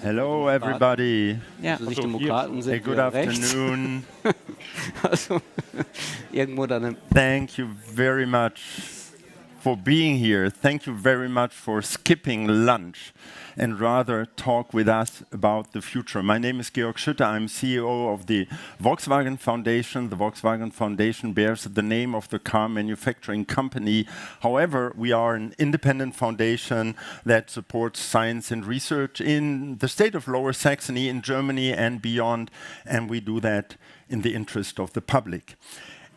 Hello, everybody. Ja, Lichtdemokraten Hey, sind good wir rechts. afternoon. Also, irgendwo dann. Thank you very much for being here. Thank you very much for skipping lunch and rather talk with us about the future. My name is Georg Schütter. I'm CEO of the Volkswagen Foundation. The Volkswagen Foundation bears the name of the car manufacturing company. However, we are an independent foundation that supports science and research in the state of Lower Saxony, in Germany and beyond, and we do that in the interest of the public.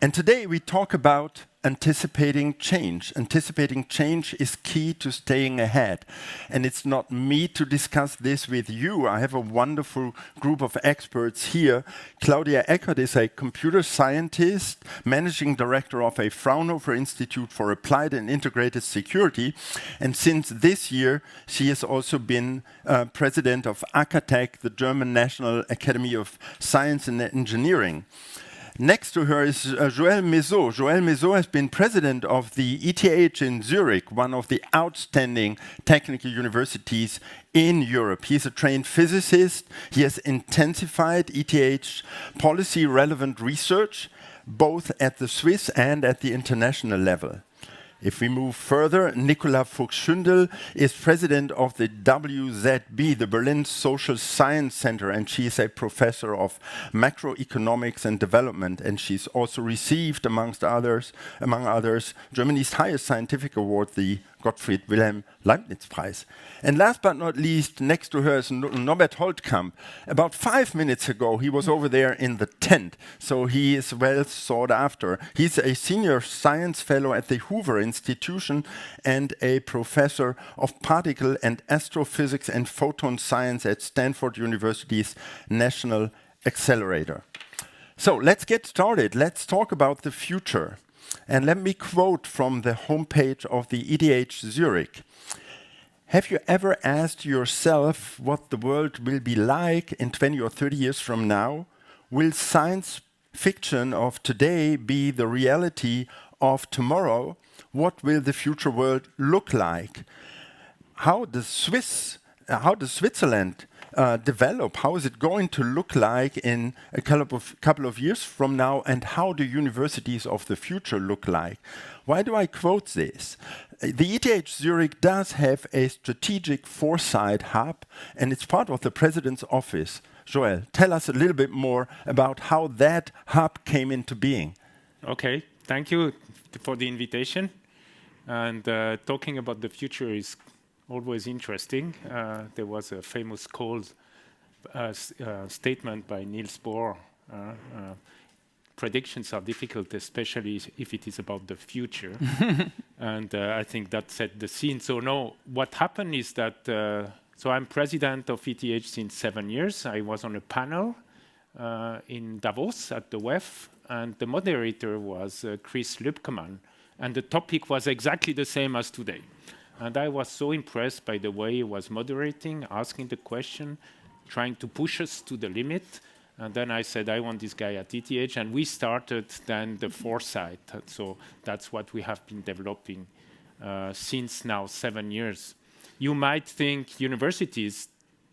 And today we talk about anticipating change. Anticipating change is key to staying ahead. And it's not me to discuss this with you. I have a wonderful group of experts here. Claudia Eckert is a computer scientist, managing director of a Fraunhofer Institute for Applied and Integrated Security. And since this year, she has also been president of ACATEC, the German National Academy of Science and Engineering. Next to her is Joël Mézot. Joël Mézot has been president of the ETH in Zurich, one of the outstanding technical universities in Europe. He's a trained physicist. He has intensified ETH policy-relevant research, both at the Swiss and at the international level. If we move further, Nicola Fuchs-Schündel is president of the WZB, the Berlin Social Science Center, and she is a professor of macroeconomics and development. And she's also received, among others, Germany's highest scientific award, the Gottfried Wilhelm Leibniz Prize. And last but not least, next to her is Norbert Holtkamp. About 5 minutes ago, he was over there in the tent, so he is well sought after. He's a senior science fellow at the Hoover Institution and a professor of particle and astrophysics and photon science at Stanford University's National Accelerator. So let's get started. Let's talk about the future. And let me quote from the homepage of the ETH Zurich. Have you ever asked yourself what the world will be like in 20 or 30 years from now? Will science fiction of today be the reality of tomorrow? What will the future world look like? How does Switzerland develop? How is it going to look like in a couple of years from now? And how do universities of the future look like? Why do I quote this? The ETH Zurich does have a strategic foresight hub, and it's part of the president's office. Joël, tell us a little bit more about how that hub came into being. Okay, thank you for the invitation. And talking about the future is always interesting. There was a famous statement by Niels Bohr. Predictions are difficult, especially if it is about the future. And I think that set the scene. So no, what happened is that, so I'm president of ETH since 7 years. I was on a panel in Davos at the WEF, and the moderator was Chris Lübkemann. And the topic was exactly the same as today. And I was so impressed by the way he was moderating, asking the question, trying to push us to the limit. And then I said, I want this guy at ETH. And we started then the foresight. So that's what we have been developing since now 7 years. You might think universities,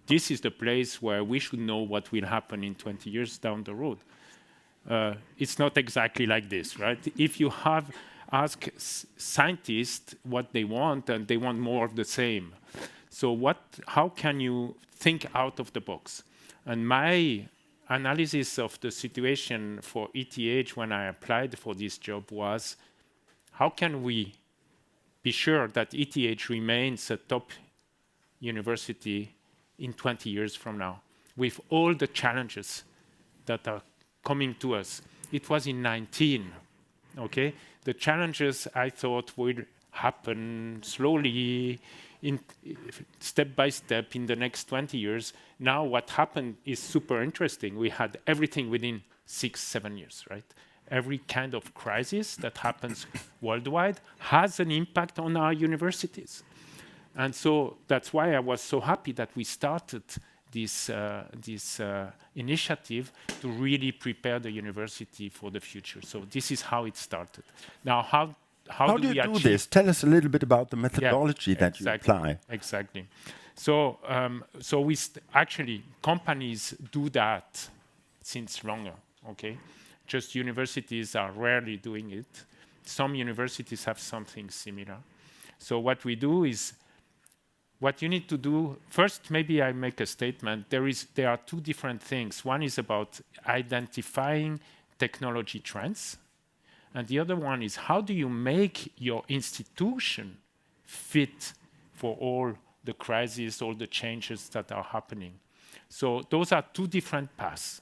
this is the place where we should know what will happen in 20 years down the road. It's not exactly like this, right? If you ask scientists what they want, and they want more of the same. So how can you think out of the box? And my analysis of the situation for ETH when I applied for this job was, how can we be sure that ETH remains a top university in 20 years from now, with all the challenges that are coming to us? It was in 19, okay? The challenges, I thought, would happen slowly, step by step in the next 20 years. Now what happened is super interesting. We had everything within 6-7 years, right? Every kind of crisis that happens worldwide has an impact on our universities. And so that's why I was so happy that we started this initiative to really prepare the university for the future. So this is how it started. Now, how How do we you do achieve this? Tell us a little bit about the methodology that you exactly, apply. Exactly. So, actually, companies do that since longer. Okay, just universities are rarely doing it. Some universities have something similar. So what we do is, what you need to do first. Maybe I make a statement. There are two different things. One is about identifying technology trends, and the other one is how do you make your institution fit for all the crises, all the changes that are happening. So those are two different paths.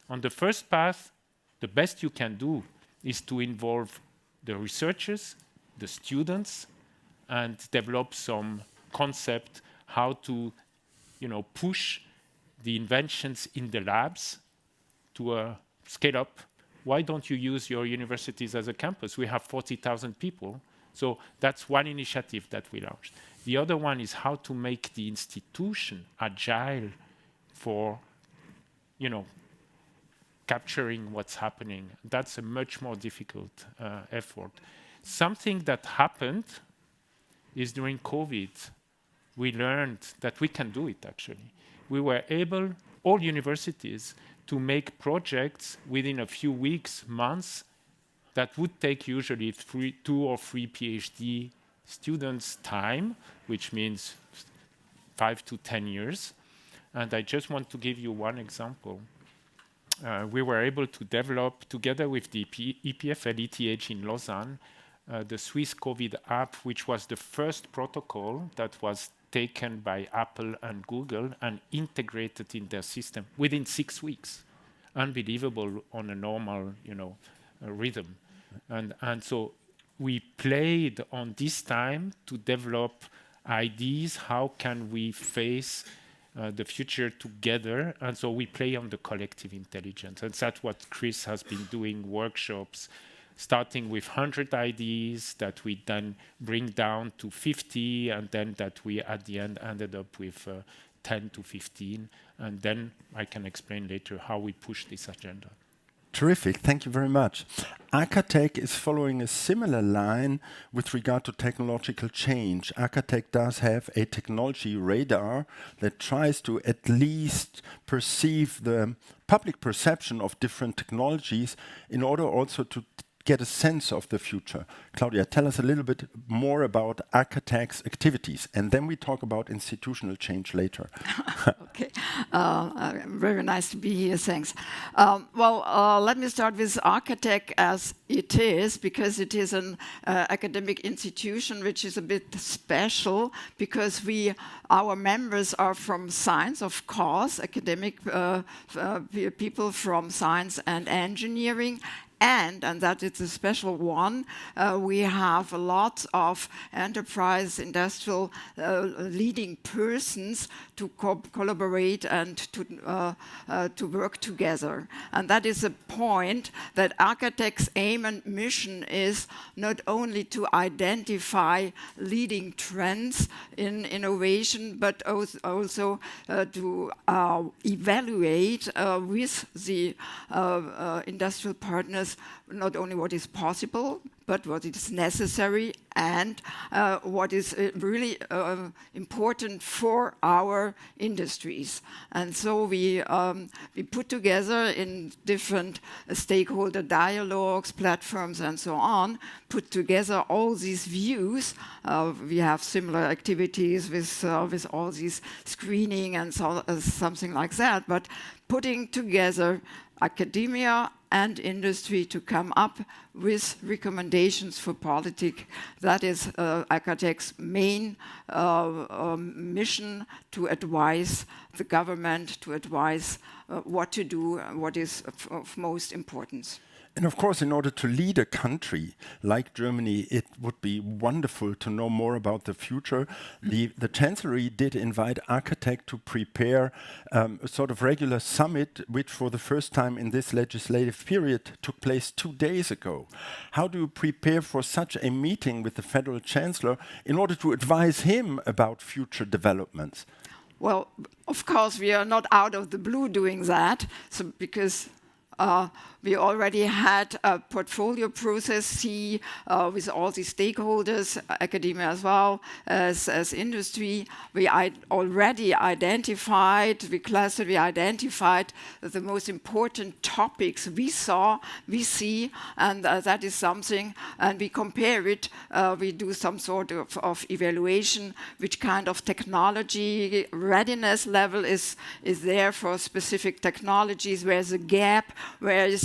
On the first path, the best you can do is to involve the researchers, the students, and develop some concept how to, push the inventions in the labs to scale up. Why don't you use your universities as a campus? We have 40,000 people. So that's one initiative that we launched. The other one is how to make the institution agile for, capturing what's happening. That's a much more difficult effort. Something that happened is during COVID, we learned that we can do it, actually. We were able, all universities, to make projects within a few weeks, months, that would take usually 2 or 3 PhD students' time, which means 5 to 10 years. And I just want to give you one example. We were able to develop, together with the EPFL ETH in Lausanne, the Swiss COVID app, which was the first protocol that was taken by Apple and Google and integrated in their system within 6 weeks. Unbelievable on a normal, rhythm. And so we played on this time to develop ideas. How can we face the future together? And so we play on the collective intelligence. And that's what Chris has been doing, workshops, starting with 100 ideas that we then bring down to 50, and then that we at the end ended up with 10 to 15. And then I can explain later how we push this agenda. Terrific, thank you very much. Arcatech is following a similar line with regard to technological change. Arcatech does have a technology radar that tries to at least perceive the public perception of different technologies in order also to get a sense of the future. Claudia, tell us a little bit more about Arcatech's activities, and then we talk about institutional change later. Okay, very nice to be here, thanks. Let me start with Arcatech as it is, because it is an academic institution which is a bit special, because our members are from science, of course, academic people from science and engineering, and that is a special one, we have a lot of enterprise, industrial leading persons to collaborate and to work together. And that is a point that Arcatech's aim and mission is not only to identify leading trends in innovation, but also to evaluate with the industrial partners not only what is possible, but what is necessary and what is really important for our industries. And so we put together in different stakeholder dialogues, platforms, and so on, put together all these views. We have similar activities with all these screening and something like that, but putting together academia and industry to come up with recommendations for politics. That is Arcatech's main mission, to advise the government, to advise what to do, what is of most importance. And of course, in order to lead a country like Germany, it would be wonderful to know more about the future. The Chancellery did invite Arcatech to prepare a sort of regular summit, which for the first time in this legislative period took place 2 days ago. How do you prepare for such a meeting with the Federal Chancellor in order to advise him about future developments? Well, of course, we are not out of the blue doing that, because We already had a portfolio process with all the stakeholders, academia as well as industry. We already identified the most important topics we see, and that is something, and we compare it, we do some sort of evaluation, which kind of technology readiness level is there for specific technologies, where is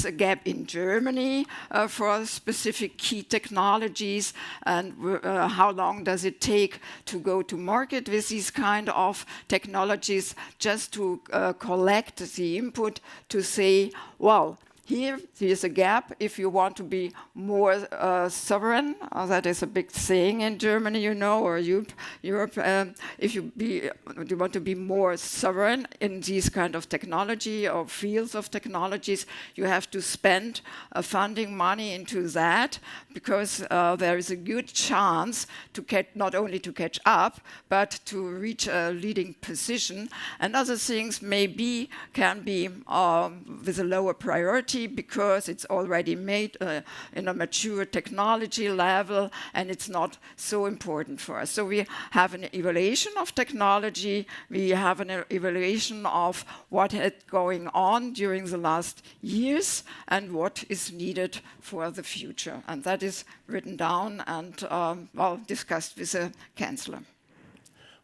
a gap in Germany for specific key technologies, and how long does it take to go to market with these kind of technologies, just to collect the input to say, well, here's a gap. If you want to be more sovereign, that is a big saying in Germany, you know, or Europe. If you want to be more sovereign in these kind of technology or fields of technologies, you have to spend funding money into that, because there is a good chance to not only to catch up, but to reach a leading position. And other things can be with a lower priority, because it's already made in a mature technology level, and it's not so important for us. So we have an evaluation of technology, we have an evaluation of what had going on during the last years and what is needed for the future. And that is written down and discussed with the Chancellor.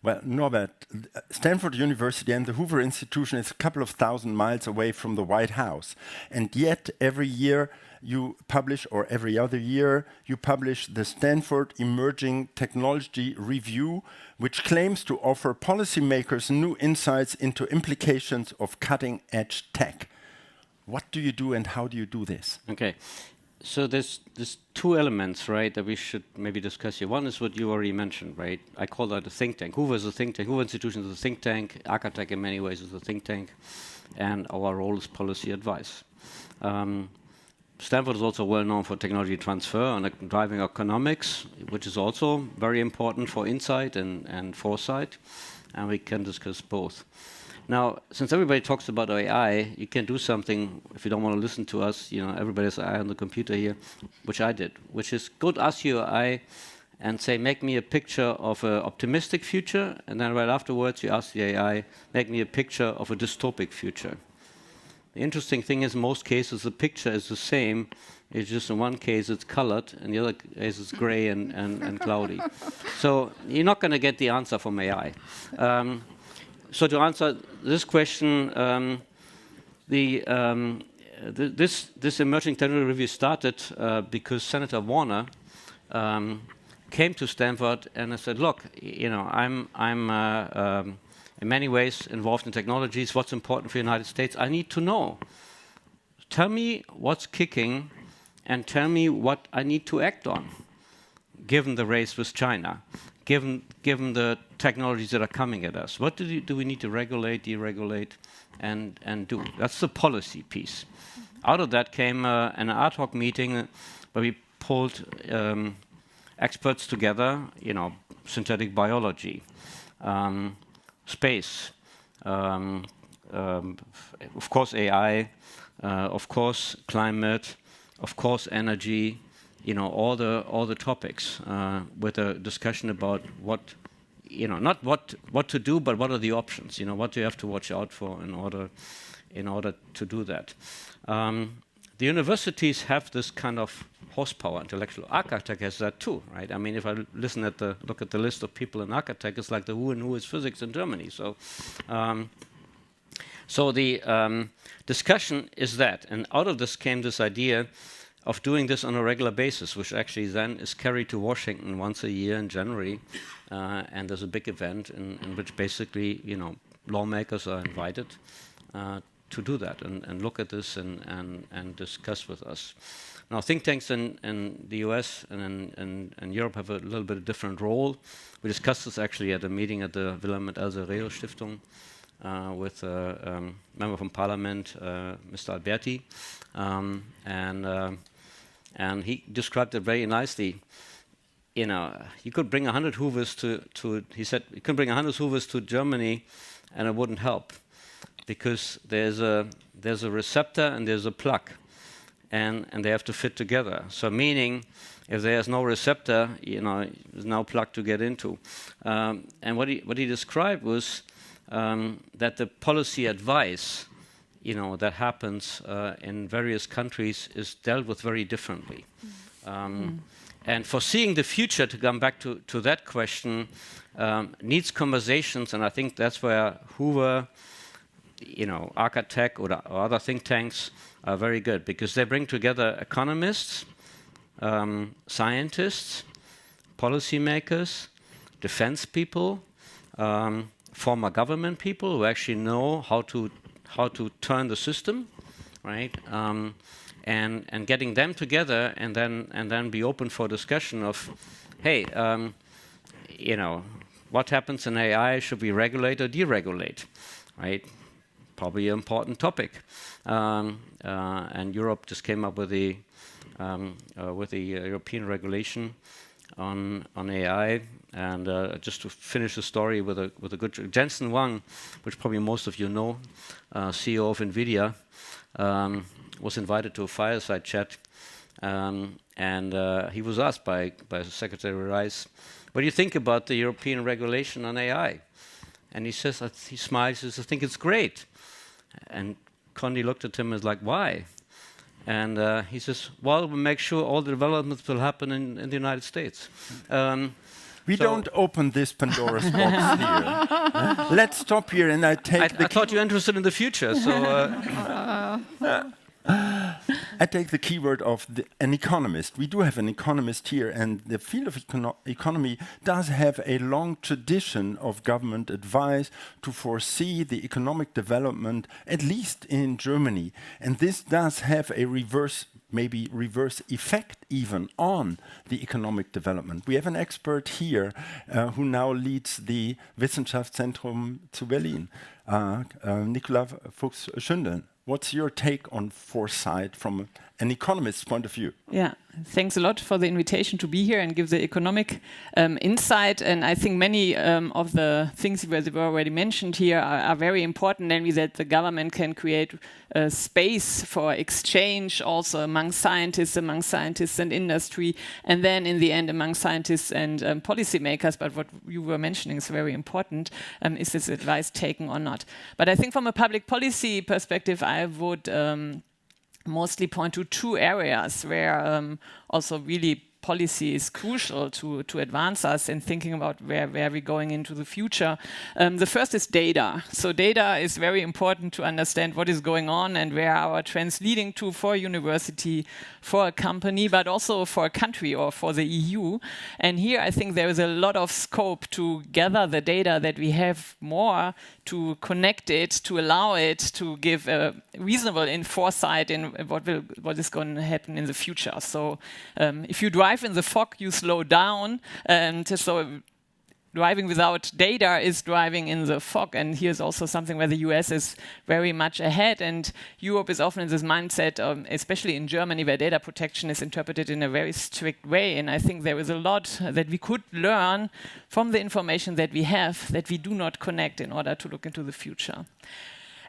Well, Norbert, Stanford University and the Hoover Institution is a couple of thousand miles away from the White House. And yet, every year you publish, or every other year, you publish the Stanford Emerging Technology Review, which claims to offer policymakers new insights into implications of cutting-edge tech. What do you do and how do you do this? Okay. So there's two elements, right, that we should maybe discuss here. One is what you already mentioned, right? I call that a think tank. Hoover is a think tank. Hoover Institution is a think tank. Architect in many ways is a think tank. And our role is policy advice. Stanford is also well known for technology transfer and driving economics, which is also very important for insight and foresight. And we can discuss both. Now, since everybody talks about AI, you can do something. If you don't want to listen to us, you know, everybody has AI on the computer here, which I did, which is go to ask your AI and say, make me a picture of an optimistic future, and then right afterwards you ask the AI, make me a picture of a dystopic future. The interesting thing is, in most cases, the picture is the same. It's just in one case it's colored, and the other case it's gray and cloudy. So you're not going to get the answer from AI. So to answer this question, this emerging technology review started because Senator Warner came to Stanford and I said, "Look, you know, I'm in many ways involved in technologies. What's important for the United States? I need to know. Tell me what's kicking, and tell me what I need to act on, given the race with China." Given the technologies that are coming at us, what do we need to regulate, deregulate, and do? That's the policy piece. Out of that came an ad hoc meeting where we pulled experts together, you know, synthetic biology, space, of course AI, of course climate, of course energy, you know, all the topics with a discussion about what, you know, not what to do, but what are the options? You know, what do you have to watch out for in order to do that? The universities have this kind of horsepower. Intellectual architect has that too, right? I mean, if I look at the list of people in architect, it's like the who and who is physics in Germany. So, so the discussion is that, and out of this came this idea of doing this on a regular basis, which actually then is carried to Washington once a year in January, and there's a big event in which basically, you know, lawmakers are invited to do that and look at this and discuss with us. Now, think tanks in the US and in Europe have a little bit of different role. We discussed this actually at a meeting at the Wilhelm und Else Reo Stiftung with a member from Parliament, Mr. Alberti, and he described it very nicely. You know, you could bring 100 Hoovers he said, you could bring 100 Hoovers to Germany and it wouldn't help. because there's a receptor and there's a plug, and they have to fit together. So meaning, if there's no receptor, there's no plug to get into. And what he described was that the policy advice, that happens in various countries is dealt with very differently. And foreseeing the future, to come back to that question, needs conversations, and I think that's where Hoover, Architect or other think tanks are very good, because they bring together economists, scientists, policymakers, defense people, former government people who actually know how to turn the system, right? And getting them together, and then be open for discussion of, hey, what happens in AI? Should we regulate or deregulate, right? Probably an important topic. And Europe just came up with the European regulation on AI. And just to finish the story with a good Jensen Huang, which probably most of you know, CEO of NVIDIA, was invited to a fireside chat, and he was asked by Secretary Rice, "What do you think about the European regulation on AI?" And he says, he smiles, he says, "I think it's great." And Condi looked at him and was like, "Why?" And he says, "Well, we'll make sure all the developments will happen in the United States." We don't open this Pandora's box here. Let's stop here, and I thought you were interested in the future, so... I take the keyword of an economist. We do have an economist here, and the field of economy does have a long tradition of government advice to foresee the economic development, at least in Germany. And this does have a reverse effect even on the economic development. We have an expert here who now leads the Wissenschaftszentrum zu Berlin, Nicola Fuchs-Schündeln. What's your take on foresight from an economist's point of view? Yeah, thanks a lot for the invitation to be here and give the economic insight. And I think many of the things that were already mentioned here are very important, namely that the government can create space for exchange also among scientists and industry, and then in the end among scientists and policymakers. But what you were mentioning is very important. Is this advice taken or not? But I think from a public policy perspective, I would mostly point to two areas where also really policy is crucial to advance us in thinking about where we're going into the future. The first is data. So data is very important to understand what is going on and where our trends leading to for a university, for a company, but also for a country or for the EU. And here I think there is a lot of scope to gather the data that we have more, to connect it, to allow it to give a reasonable foresight in what is going to happen in the future. So if you drive in the fog, you slow down, and so driving without data is driving in the fog. And here's also something where the US is very much ahead, and Europe is often in this mindset, especially in Germany, where data protection is interpreted in a very strict way. And I think there is a lot that we could learn from the information that we have that we do not connect in order to look into the future.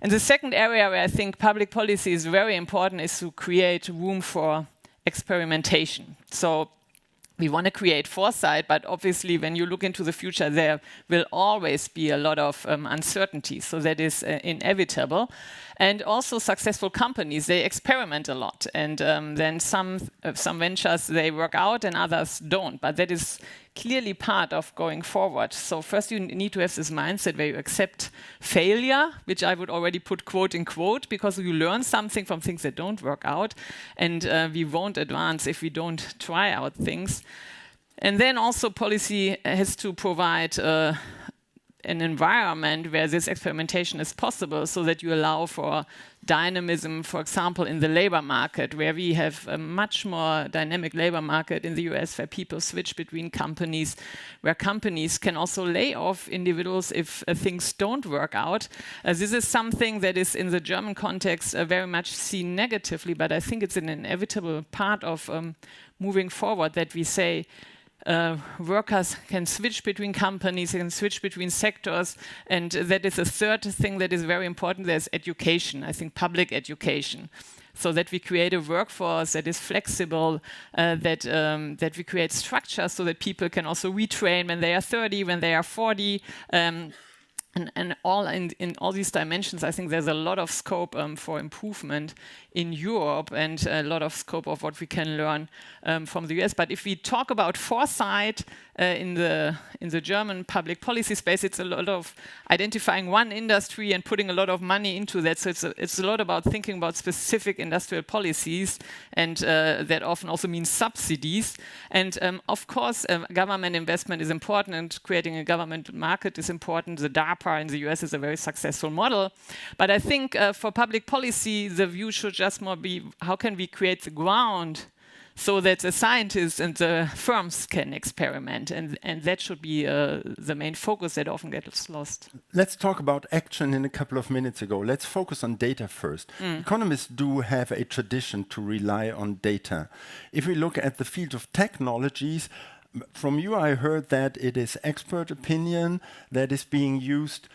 And the second area where I think public policy is very important is to create room for experimentation. So we want to create foresight, but obviously when you look into the future, there will always be a lot of uncertainty. So that is inevitable. And also successful companies, they experiment a lot. And then some ventures, they work out and others don't. But that is clearly part of going forward. So first you need to have this mindset where you accept failure, which I would already put quote in quote, because you learn something from things that don't work out. And we won't advance if we don't try out things. And then also policy has to provide an environment where this experimentation is possible, so that you allow for dynamism, for example, in the labor market, where we have a much more dynamic labor market in the US, where people switch between companies, where companies can also lay off individuals if things don't work out. This is something that is in the German context very much seen negatively, but I think it's an inevitable part of moving forward, that we say workers can switch between companies, can switch between sectors, and that is a third thing that is very important. There's education, I think public education, so that we create a workforce that is flexible, that we create structure so that people can also retrain when they are 30, when they are 40, and all in all these dimensions. I think there's a lot of scope for improvement in Europe, and a lot of scope of what we can learn from the US. But if we talk about foresight in the German public policy space, it's a lot of identifying one industry and putting a lot of money into that. So it's a lot about thinking about specific industrial policies, and that often also means subsidies. And of course, government investment is important, and creating a government market is important. The DARPA in the US is a very successful model. But I think for public policy, the view should just more be, how can we create the ground so that the scientists and the firms can experiment, and that should be the main focus that often gets lost. Let's talk about action in a couple of minutes ago. Let's focus on data first. Economists do have a tradition to rely on data. If we look at the field of technologies, from you I heard that it is expert opinion that is being used,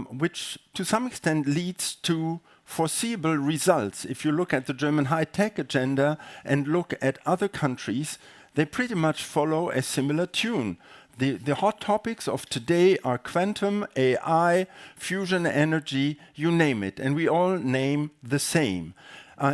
which to some extent leads to foreseeable results. If you look at the German high-tech agenda and look at other countries, they pretty much follow a similar tune. The hot topics of today are quantum, AI, fusion energy, you name it, and we all name the same.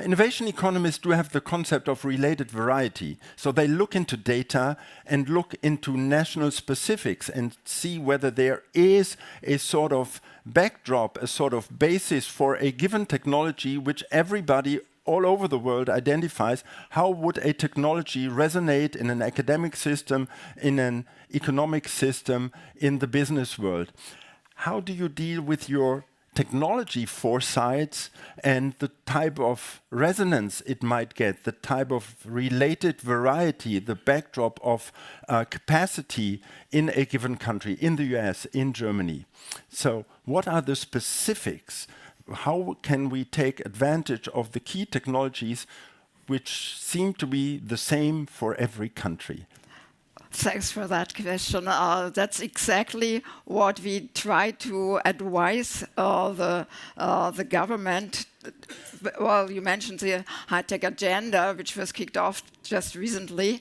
Innovation economists do have the concept of related variety. So they look into data and look into national specifics and see whether there is a sort of backdrop, a sort of basis for a given technology which everybody all over the world identifies. How would a technology resonate in an academic system, in an economic system, in the business world? How do you deal with your technology foresights and the type of resonance it might get, the type of related variety, the backdrop of capacity in a given country, in the US, in Germany? So what are the specifics? How can we take advantage of the key technologies which seem to be the same for every country? Thanks for that question. That's exactly what we try to advise the government. Well, you mentioned the high-tech agenda, which was kicked off just recently.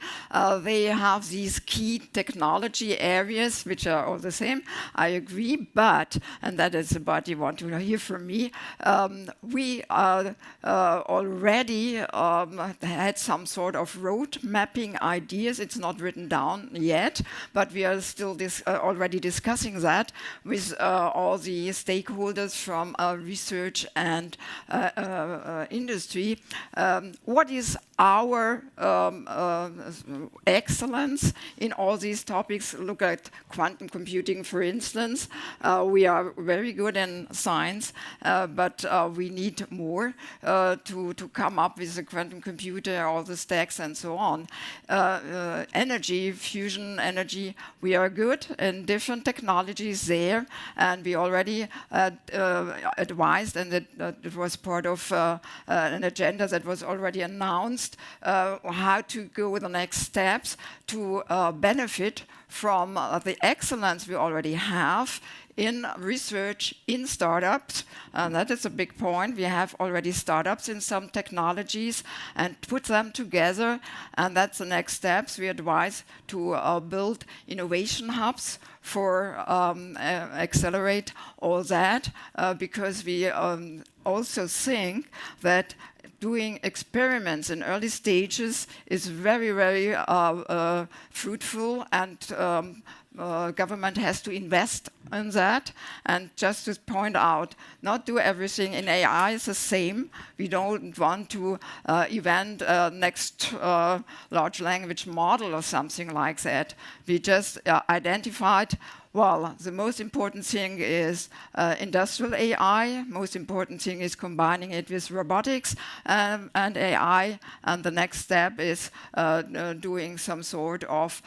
They have these key technology areas, which are all the same. I agree, but, and that is what you want to hear from me, we already had some sort of road mapping ideas. It's not written down yet, but we are still already discussing that with all the stakeholders from research and industry. What is our excellence in all these topics? Look at quantum computing, for instance. We are very good in science, but we need more to come up with a quantum computer, all the stacks and so on. Energy, fusion energy, we are good in different technologies there, and we already advised, and it was part of an agenda that was already announced, how to go with the next steps to benefit from the excellence we already have in research, in startups. That is a big point. We have already startups in some technologies and put them together, and that's the next steps. We advise to build innovation hubs for accelerate all that, because we also think that doing experiments in early stages is very, very fruitful, and government has to invest in that. And just to point out, not do everything in AI is the same. We don't want to invent next large language model or something like that. We just identified Well, the most important thing is industrial AI. Most important thing is combining it with robotics and AI. And the next step is doing some sort of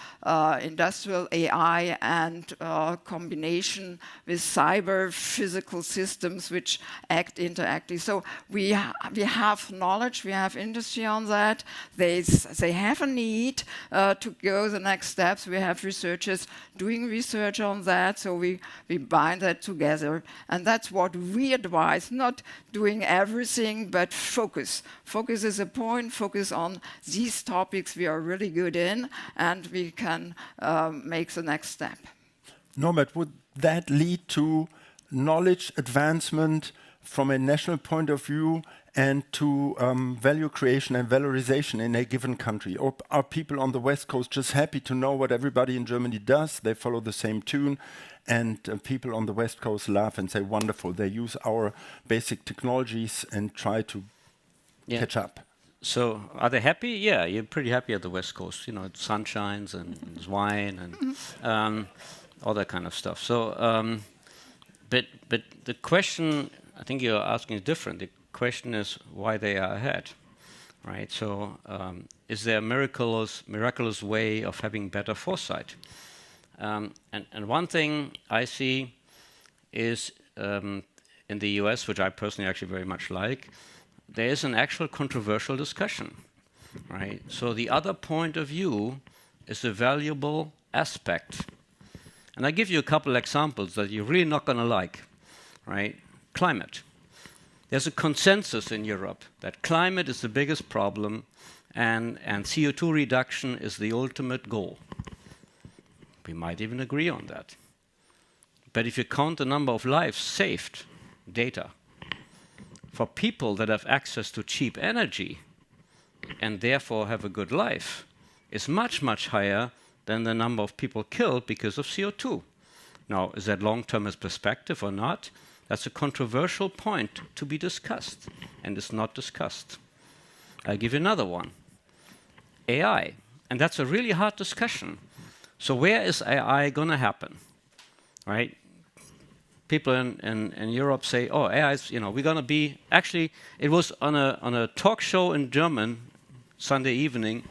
industrial AI and combination with cyber physical systems which act interactively. So we have knowledge, we have industry on that. They have a need to go the next steps. We have researchers doing research on that, so we bind that together. And that's what we advise, not doing everything, but focus. Focus is a point, focus on these topics we are really good in, and we can make the next step. Norbert, would that lead to knowledge advancement from a national point of view and to value creation and valorization in a given country? Or are people on the West Coast just happy to know what everybody in Germany does? They follow the same tune, and people on the West Coast laugh and say, wonderful, they use our basic technologies and try to catch up. So are they happy? Yeah, you're pretty happy at the West Coast. You know, it sun shines and there's wine and all that kind of stuff. So, but the question I think you're asking is different. The question is why they are ahead, right? So, is there a miraculous way of having better foresight? And one thing I see is in the US, which I personally actually very much like, there is an actual controversial discussion, right? So the other point of view is a valuable aspect. And I give you a couple examples that you're really not going to like, right? Climate. There's a consensus in Europe that climate is the biggest problem and CO2 reduction is the ultimate goal. We might even agree on that. But if you count the number of lives saved, data, for people that have access to cheap energy and therefore have a good life, is much, much higher than the number of people killed because of CO2. Now, is that long-term as perspective or not? That's a controversial point to be discussed, and it's not discussed. I'll give you another one. AI, and that's a really hard discussion. So where is AI going to happen, right? People in Europe say, oh, AI is, we're going to be, actually, it was on a talk show in German Sunday evening.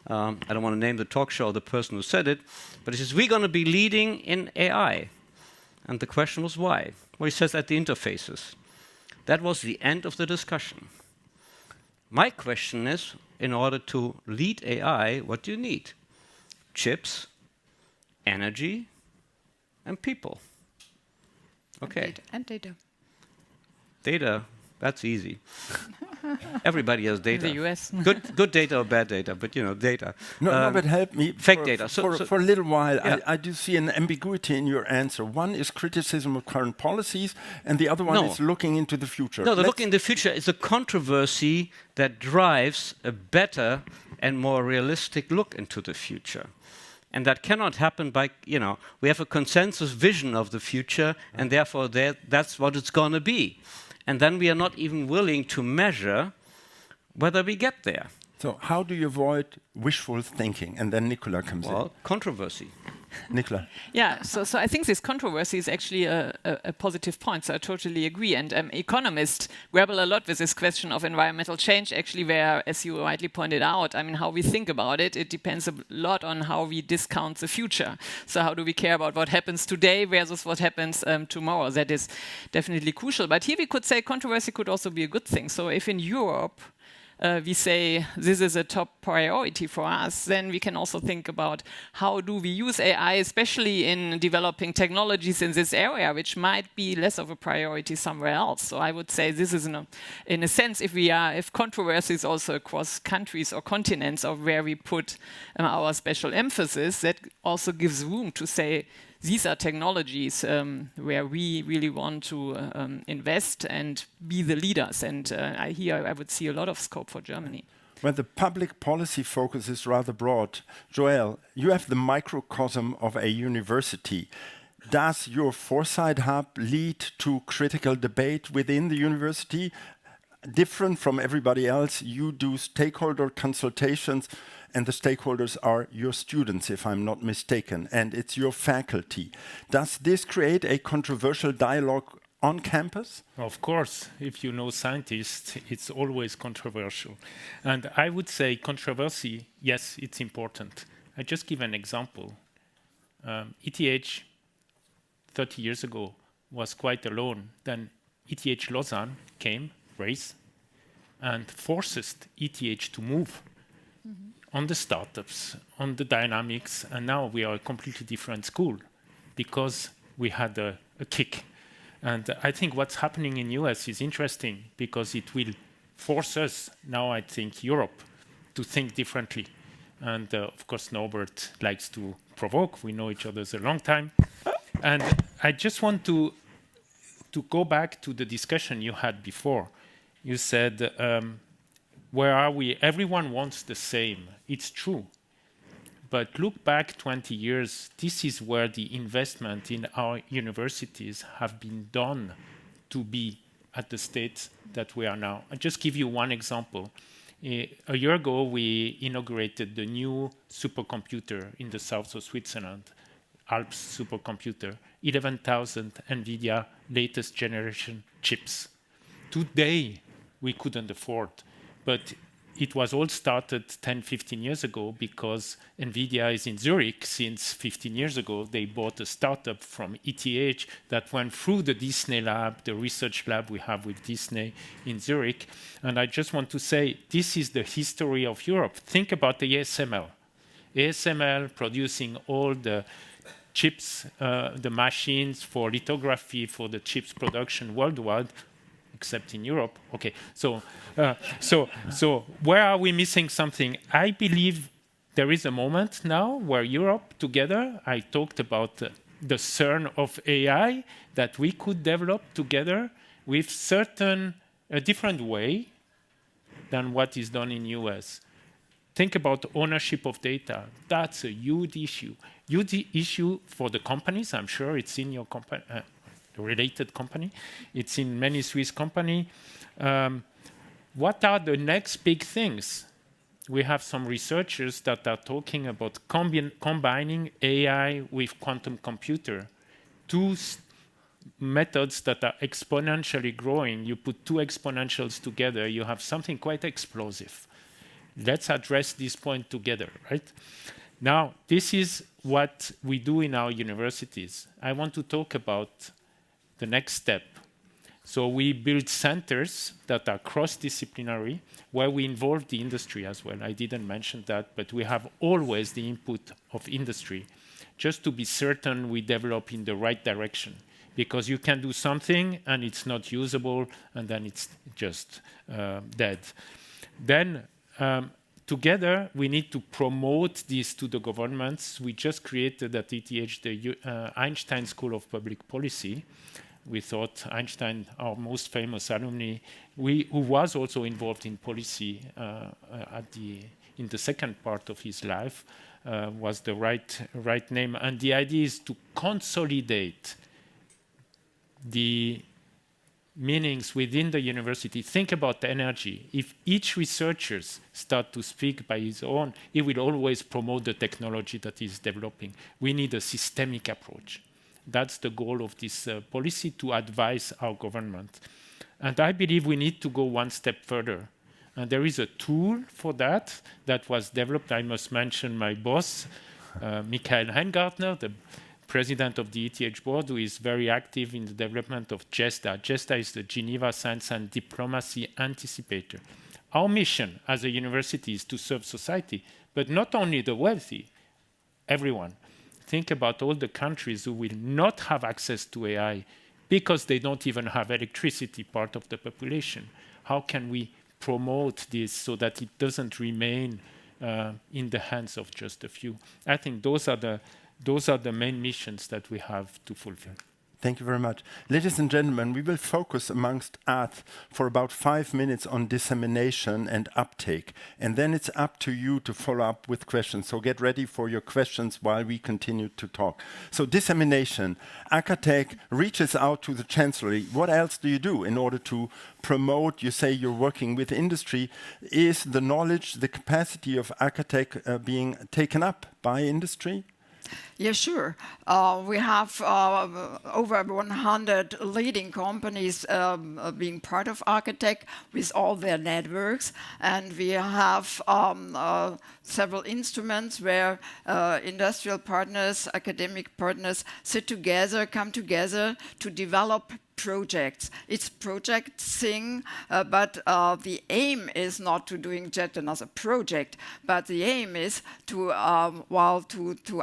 I don't want to name the talk show, the person who said it, but he says, we're going to be leading in AI. And the question was why? Well, he says at the interfaces. That was the end of the discussion. My question is, in order to lead AI, what do you need? Chips, energy, and people. Okay. And data. Data, that's easy. Everybody has data. In the US. good data or bad data, but data. No, but help me. Fake data. For a little while, yeah. I do see an ambiguity in your answer. One is criticism of current policies, and the other one is looking into the future. No, the look in the future is a controversy that drives a better and more realistic look into the future. And that cannot happen by, we have a consensus vision of the future, and therefore that's what it's going to be. And then we are not even willing to measure whether we get there. So how do you avoid wishful thinking? And then Nicola comes in. Well, controversy. Nicola. Yeah, so I think this controversy is actually a positive point, so I totally agree. And economists grapple a lot with this question of environmental change, actually, where, as you rightly pointed out, how we think about it, it depends a lot on how we discount the future. So how do we care about what happens today versus what happens tomorrow? That is definitely crucial. But here we could say controversy could also be a good thing. So if in Europe, we say this is a top priority for us, then we can also think about how do we use AI, especially in developing technologies in this area, which might be less of a priority somewhere else. So I would say this is, in a sense, if controversies also across countries or continents of where we put our special emphasis, that also gives room to say, these are technologies where we really want to invest and be the leaders. And I would see a lot of scope for Germany. Well, the public policy focus is rather broad. Joel, you have the microcosm of a university. Does your Foresight Hub lead to critical debate within the university? different from everybody else, you do stakeholder consultations, and the stakeholders are your students, if I'm not mistaken, and it's your faculty. Does this create a controversial dialogue on campus? Of course, if you know scientists, it's always controversial. And I would say controversy, yes, it's important. I just give an example. ETH 30 years ago was quite alone. Then ETH Lausanne came, race, and forces ETH to move on the startups, on the dynamics, and now we are a completely different school because we had a kick. And I think what's happening in US is interesting because it will force us, now I think Europe, to think differently. And of course, Norbert likes to provoke. We know each other a long time. And I just want to go back to the discussion you had before. You said, where are we? Everyone wants the same. It's true. But look back 20 years, this is where the investment in our universities have been done to be at the state that we are now. I'll just give you one example. A year ago, we inaugurated the new supercomputer in the south of Switzerland, Alps supercomputer, 11,000 NVIDIA latest generation chips. Today, we couldn't afford, but it was all started 10, 15 years ago because NVIDIA is in Zurich since 15 years ago. They bought a startup from ETH that went through the Disney lab, the research lab we have with Disney in Zurich. And I just want to say, this is the history of Europe. Think about the ASML. ASML producing all the chips, the machines for lithography, for the chips production worldwide, except in Europe. Okay, so where are we missing something? I believe there is a moment now where Europe together, I talked about the CERN of AI, that we could develop together with a different way than what is done in US. Think about ownership of data. That's a huge issue. Huge issue for the companies. I'm sure it's in your company. Related company. It's in many Swiss companies. What are the next big things? We have some researchers that are talking about combining AI with quantum computer. Two methods that are exponentially growing. You put two exponentials together, you have something quite explosive. Let's address this point together, right? Now, this is what we do in our universities. I want to talk about the next step. So we build centers that are cross-disciplinary, where we involve the industry as well. I didn't mention that, but we have always the input of industry, just to be certain we develop in the right direction. Because you can do something and it's not usable, and then it's just dead. Then together, we need to promote this to the governments. We just created at ETH the Einstein School of Public Policy. We thought Einstein, our most famous alumni, who was also involved in policy in the second part of his life, was the right name. And the idea is to consolidate the meanings within the university. Think about energy. If each researcher starts to speak by his own, he will always promote the technology that he's developing. We need a systemic approach. That's the goal of this policy, to advise our government. And I believe we need to go one step further. And there is a tool for that was developed. I must mention my boss, Michael Heingartner, the president of the ETH board, who is very active in the development of GESTA. GESTA is the Geneva Science and Diplomacy Anticipator. Our mission as a university is to serve society, but not only the wealthy, everyone. Think about all the countries who will not have access to AI because they don't even have electricity, part of the population. How can we promote this so that it doesn't remain in the hands of just a few? I think those are the main missions that we have to fulfill. Thank you very much. Ladies and gentlemen, we will focus amongst us for about 5 minutes on dissemination and uptake. And then it's up to you to follow up with questions. So get ready for your questions while we continue to talk. So dissemination. Acatech reaches out to the Chancellery. What else do you do in order to promote? You say you're working with industry. Is the knowledge, the capacity of Acatech being taken up by industry? Yeah, sure. We have over 100 leading companies being part of Architect with all their networks, and we have several instruments where industrial partners, academic partners come together to develop projects. It's project thing, but the aim is not to doing just another project, but the aim is to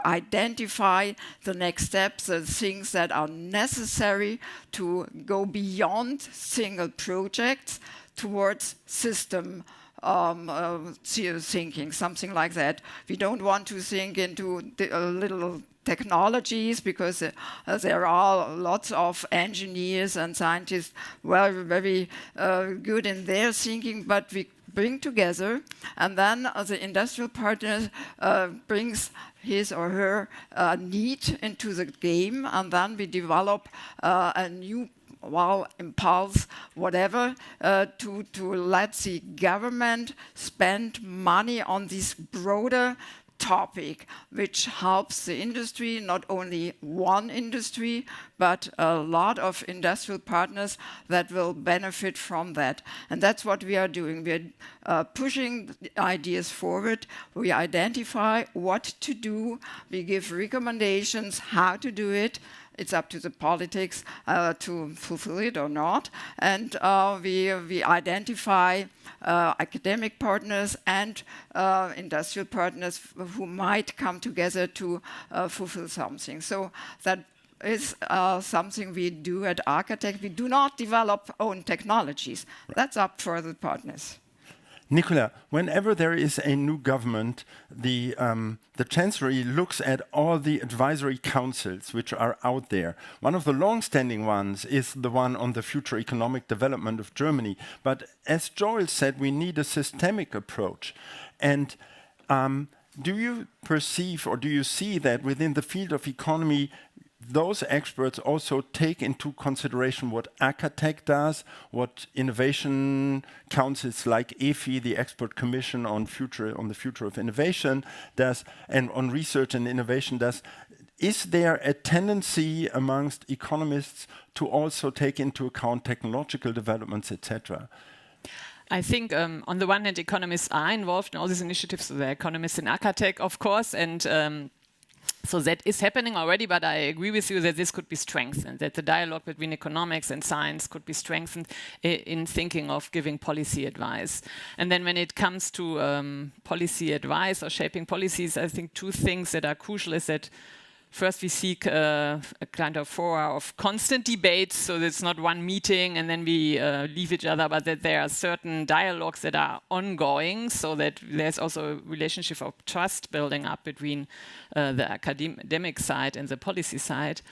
identify the next steps, the things that are necessary to go beyond single projects towards system thinking, something like that. We don't want to think into little technologies because there are lots of engineers and scientists very good in their thinking, but we bring together, and then the industrial partner brings his or her need into the game, and then we develop a new impulse, whatever, to let the government spend money on this broader topic, which helps the industry, not only one industry, but a lot of industrial partners that will benefit from that. And that's what we are doing. We are pushing ideas forward. We identify what to do. We give recommendations how to do it. It's up to the politics to fulfill it or not. And we identify academic partners and industrial partners who might come together to fulfill something. So that is something we do at Architect. We do not develop own technologies. Right. That's up for the partners. Nicola, whenever there is a new government, the Chancellery looks at all the advisory councils which are out there. One of the long-standing ones is the one on the future economic development of Germany. But as Joel said, we need a systemic approach. And do you perceive or do you see that within the field of economy, those experts also take into consideration what Acatech does, what innovation councils like EFI, the Expert Commission on the Future of Innovation, does, and on research and innovation does? Is there a tendency amongst economists to also take into account technological developments, etc.? I think on the one hand, economists are involved in all these initiatives. So there are economists in Acatech, of course, and so that is happening already, but I agree with you that this could be strengthened, that the dialogue between economics and science could be strengthened in thinking of giving policy advice. And then when it comes to policy advice or shaping policies, I think two things that are crucial is that first we seek a kind of fora of constant debates, so that it's not one meeting and then we leave each other, but that there are certain dialogues that are ongoing, so that there's also a relationship of trust building up between the academic side and the policy side.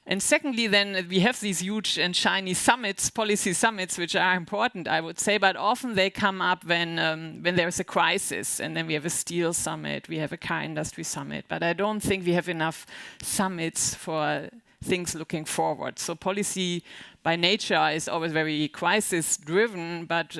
And secondly, then we have these huge and shiny summits, policy summits, which are important, I would say, but often they come up when there's a crisis, and then we have a steel summit, we have a car industry summit, but I don't think we have enough summits for things looking forward. So policy by nature is always very crisis-driven, but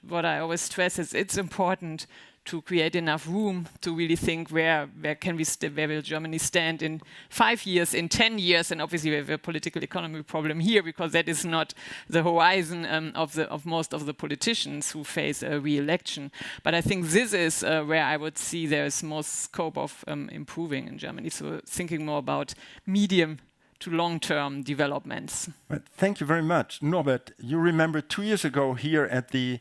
what I always stress is it's important to create enough room to really think where will Germany stand in 5 years, in 10 years, and obviously we have a political economy problem here because that is not the horizon of most of the politicians who face a re-election. But I think this is where I would see there is most scope of improving in Germany. So thinking more about medium to long-term developments. Right. Thank you very much. Norbert, you remember 2 years ago here at the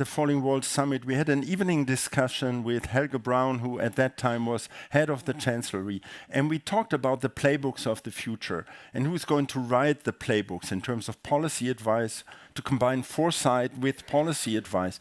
Falling Walls Summit, we had an evening discussion with Helge Braun, who at that time was head of the Chancellery, and we talked about the playbooks of the future and who's going to write the playbooks in terms of policy advice, to combine foresight with policy advice.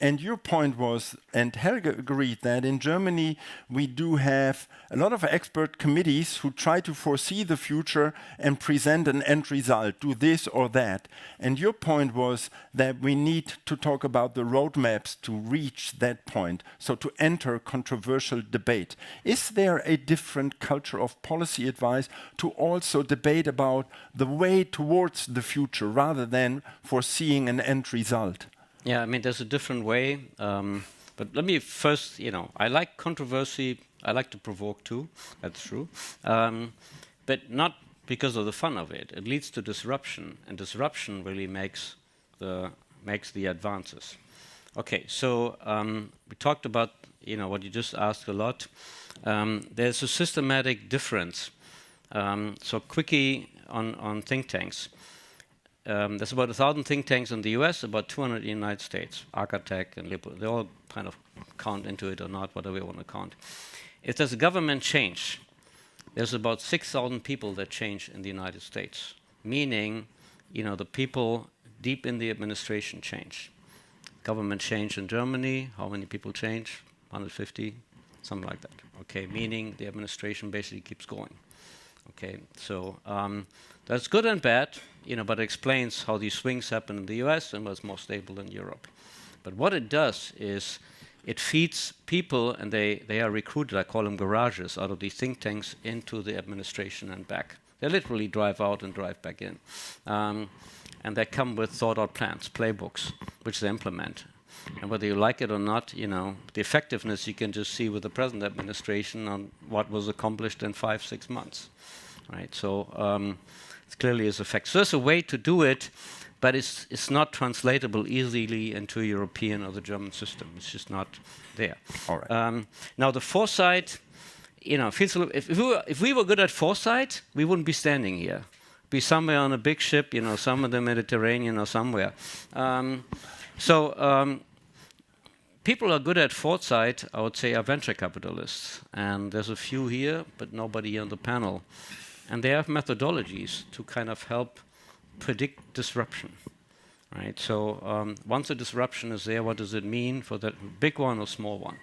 And your point was, and Helge agreed, that in Germany we do have a lot of expert committees who try to foresee the future and present an end result, do this or that. And your point was that we need to talk about the roadmaps to reach that point, so to enter controversial debate. Is there a different culture of policy advice to also debate about the way towards the future rather than foreseeing an end result? Yeah, I mean, there's a different way. But let me first, I like controversy. I like to provoke too. That's true. But not because of the fun of it. It leads to disruption, and disruption really makes the advances. Okay, so we talked about, what you just asked a lot. There's a systematic difference. So quickie on think tanks. There's about 1,000 think tanks in the US, about 200 in the United States. Architect and Liberal, they all kind of count into it or not, whatever you want to count. If there's a government change, there's about 6,000 people that change in the United States, meaning, the people deep in the administration change. Government change in Germany, how many people change? 150, something like that. Okay, meaning the administration basically keeps going. Okay, so that's good and bad, but it explains how these swings happen in the US and what's more stable in Europe. But what it does is it feeds people, and they are recruited, I call them garages, out of these think tanks into the administration and back. They literally drive out and drive back in. And they come with thought-out plans, playbooks, which they implement. And whether you like it or not, the effectiveness you can just see with the present administration on what was accomplished in 5-6 months. Right, so it clearly is effect. So there's a way to do it, but it's not translatable easily into European or the German system. It's just not there. All right. Now the foresight, feels a little, if we were good at foresight, we wouldn't be standing here. Be somewhere on a big ship, somewhere in the Mediterranean or somewhere. People are good at foresight, I would say, are venture capitalists. And there's a few here, but nobody on the panel. And they have methodologies to kind of help predict disruption, right? So once a disruption is there, what does it mean for that big one or small one?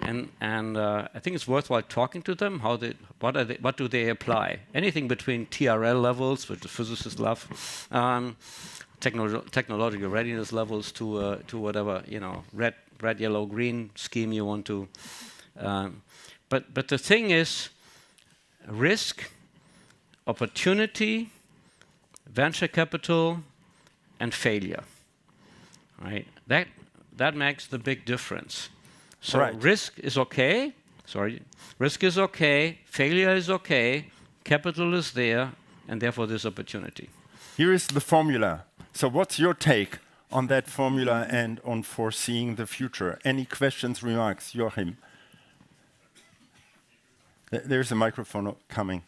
And I think it's worthwhile talking to them. What do they apply? Anything between TRL levels, which the physicists love, technological readiness levels to whatever red, yellow, green scheme you want to. But the thing is, risk, opportunity, venture capital, and failure. Right? That makes the big difference. So risk is okay. Risk is okay. Failure is okay. Capital is there, and therefore there's opportunity. Here is the formula. So what's your take on that formula and on foreseeing the future? Any questions, remarks? Joachim? There's a microphone coming.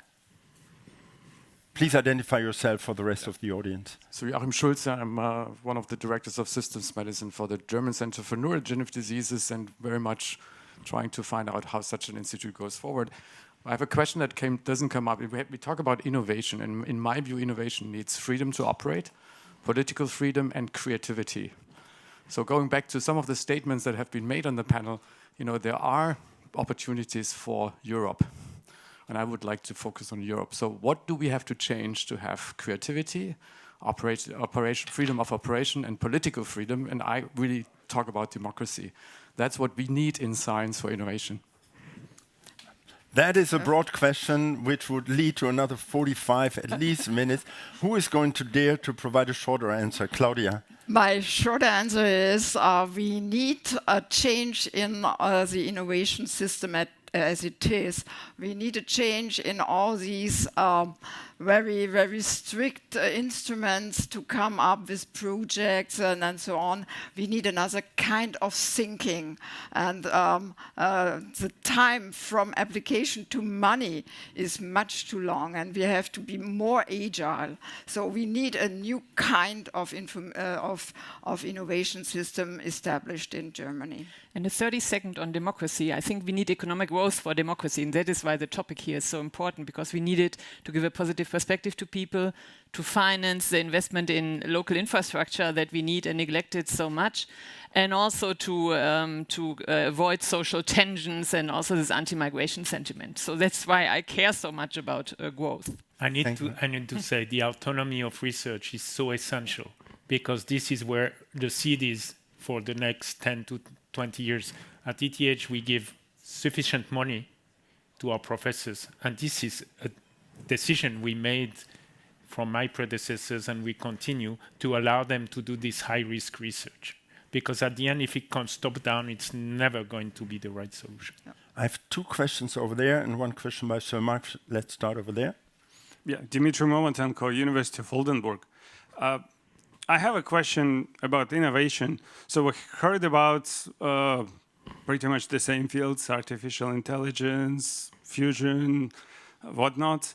Please identify yourself for the rest of the audience. So Joachim Schulze, I'm one of the directors of systems medicine for the German Center for Neurodegenerative Diseases, and very much trying to find out how such an institute goes forward. I have a question that doesn't come up. We talk about innovation, and in my view, innovation needs freedom to operate, political freedom, and creativity. So going back to some of the statements that have been made on the panel, there are opportunities for Europe. And I would like to focus on Europe. So what do we have to change to have creativity, freedom of operation, and political freedom? And I really talk about democracy. That's what we need in science for innovation. That is a broad question which would lead to another 45 at least minutes. Who is going to dare to provide a shorter answer? Claudia. My short answer is we need a change in the innovation system as it is. We need a change in all these very, very strict instruments to come up with projects and so on. We need another kind of thinking. And the time from application to money is much too long, and we have to be more agile. So we need a new kind of innovation system established in Germany. And a 30-second on democracy. I think we need economic growth for democracy, and that is why the topic here is so important, because we need it to give a positive perspective to people, to finance the investment in local infrastructure that we need and neglected so much. and also to avoid social tensions and also this anti-migration sentiment. So that's why I care so much about growth. I need to say the autonomy of research is so essential, because this is where the seed is for the next 10 to 20 years. At ETH, we give sufficient money to our professors, and this is a decision we made from my predecessors, and we continue to allow them to do this high-risk research. Because at the end, if it comes top-down, it's never going to be the right solution. I have 2 questions over there and 1 question by Sir Mark. Let's start over there. Yeah, Dimitri Momentenko, University of Oldenburg. I have a question about innovation. So we heard about pretty much the same fields, artificial intelligence, fusion, whatnot.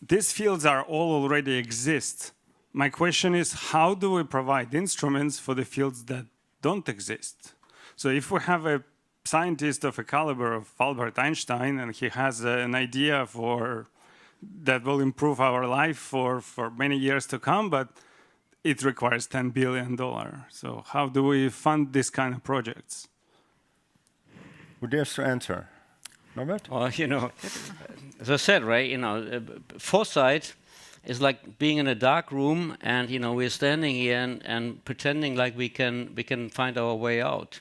These fields are all already exist. My question is, how do we provide instruments for the fields that don't exist? So if we have a scientist of a caliber of Albert Einstein and he has an idea that will improve our life for many years to come, but it requires $10 billion. So how do we fund this kind of projects? Who dares to answer? Norbert? Well, as I said, right, foresight is like being in a dark room and, we're standing here and pretending like we can find our way out.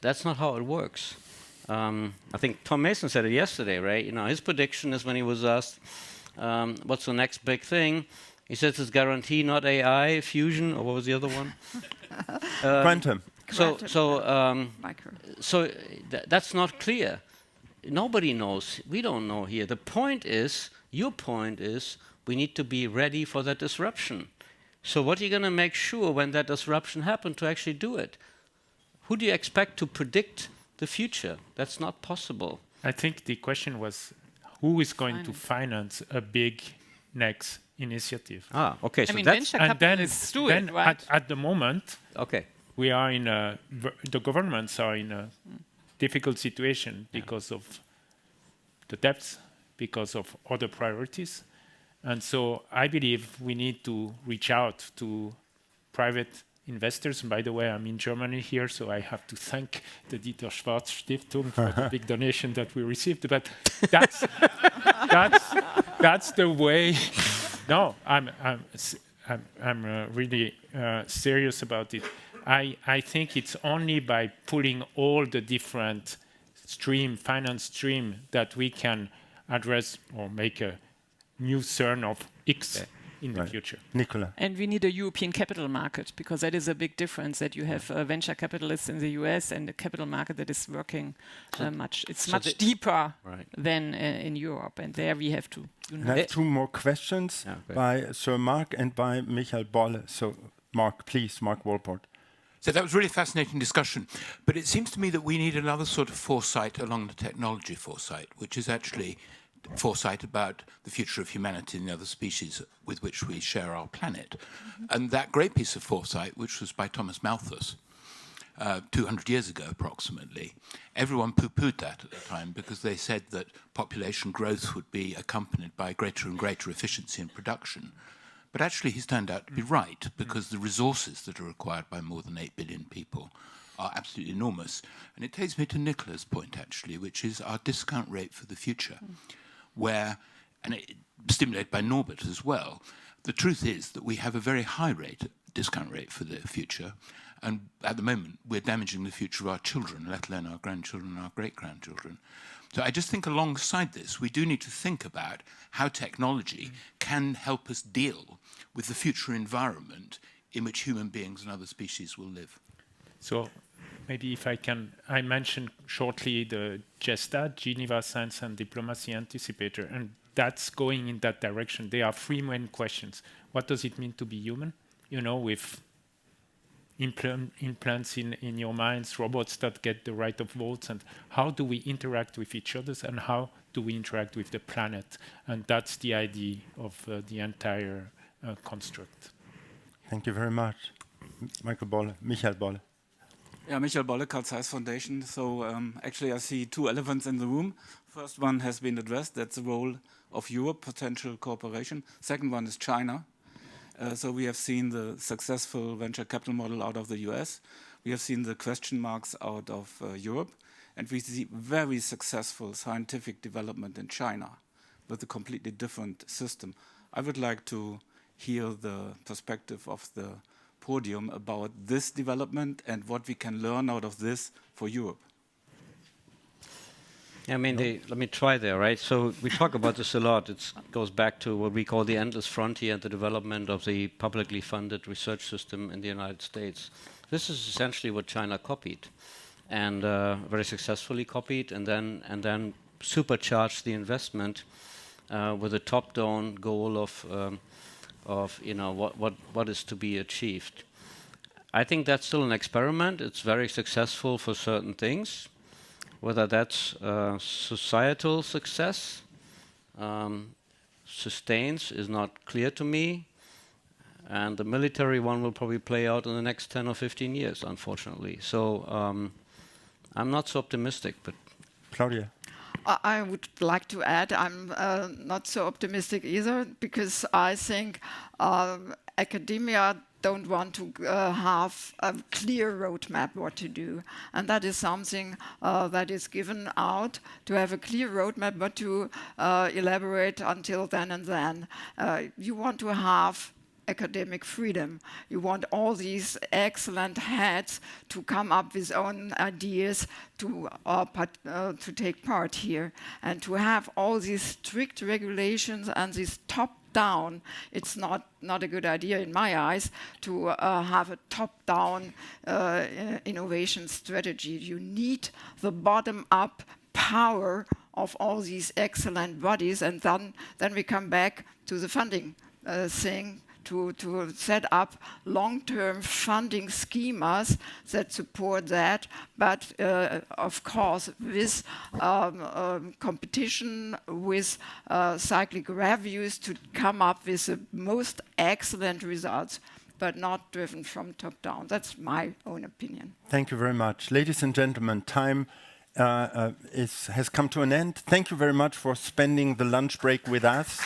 That's not how it works. I think Tom Mason said it yesterday, right? His prediction is when he was asked, what's the next big thing? He says it's guarantee, not AI, fusion, or what was the other one? Quantum. So that's not clear. Nobody knows. We don't know here. The point is, your point is, we need to be ready for that disruption. So what are you going to make sure when that disruption happens to actually do it? Who do you expect to predict the future? That's not possible. I think the question was, who is going to finance a big next initiative? Okay. So venture capitalists do it, right? At the moment, okay, we are the governments are in a difficult situation because of the debts, because of other priorities. And so I believe we need to reach out to private investors. And by the way, I'm in Germany here, so I have to thank the Dieter Schwarz Stiftung for the big donation that we received. But that's the way. No, I'm really serious about it. I think it's only by pulling all the different finance stream that we can address or make a new CERN of X in the future. Nicola. And we need a European capital market, because that is a big difference, that you have venture capitalists in the US and a capital market that is working much deeper than in Europe. And there we have to I have 2 more questions by Sir Mark and by Michael Bolle. So Mark, please, Mark Wolpert. So that was a really fascinating discussion. But it seems to me that we need another sort of foresight along the technology foresight, which is actually foresight about the future of humanity and the other species with which we share our planet. And that great piece of foresight, which was by Thomas Malthus 200 years ago approximately, everyone poo-pooed that at the time because they said that population growth would be accompanied by greater and greater efficiency in production. But actually he's turned out to be right, because the resources that are required by more than 8 billion people are absolutely enormous. And it takes me to Nicola's point, actually, which is our discount rate for the future, where, and stimulated by Norbert as well, the truth is that we have a very high discount rate for the future, and at the moment we're damaging the future of our children, let alone our grandchildren and our great-grandchildren. So I just think alongside this, we do need to think about how technology can help us deal with the future environment in which human beings and other species will live. So maybe if I mentioned shortly the GESTA, Geneva Science and Diplomacy Anticipator, and that's going in that direction. There are 3 main questions. What does it mean to be human? With implants in your minds, robots that get the right of votes, and how do we interact with each other, and how do we interact with the planet? And that's the idea of the entire construct. Thank you very much. Michael Bolle. Yeah, Michael Bolle, Carl Zeiss Foundation. So actually I see 2 elephants in the room. First one has been addressed, that's the role of Europe, potential cooperation. Second one is China. So we have seen the successful venture capital model out of the US. We have seen the question marks out of Europe, and we see very successful scientific development in China with a completely different system. I would like to hear the perspective of the podium about this development and what we can learn out of this for Europe. I mean, let me try there, right? So we talk about this a lot. It goes back to what we call the endless frontier and the development of the publicly funded research system in the United States. This is essentially what China copied, and very successfully copied, and then supercharged the investment with a top-down goal of what is to be achieved. I think that's still an experiment. It's very successful for certain things. Whether that's societal success sustains is not clear to me, and the military one will probably play out in the next 10 or 15 years, unfortunately. So I'm not so optimistic, but Claudia. I would like to add, I'm not so optimistic either, because I think academia don't want to have a clear roadmap what to do. And that is something that is given out, to have a clear roadmap, but to elaborate until then and then. You want to have academic freedom. You want all these excellent heads to come up with own ideas to take part here. And to have all these strict regulations and this top-down, it's not a good idea in my eyes to have a top-down innovation strategy. You need the bottom-up power of all these excellent bodies, and then we come back to the funding thing, to set up long-term funding schemas that support that, but of course with competition, with cyclic reviews to come up with the most excellent results, but not driven from top down. That's my own opinion. Thank you very much. Ladies and gentlemen, time has come to an end. Thank you very much for spending the lunch break with us.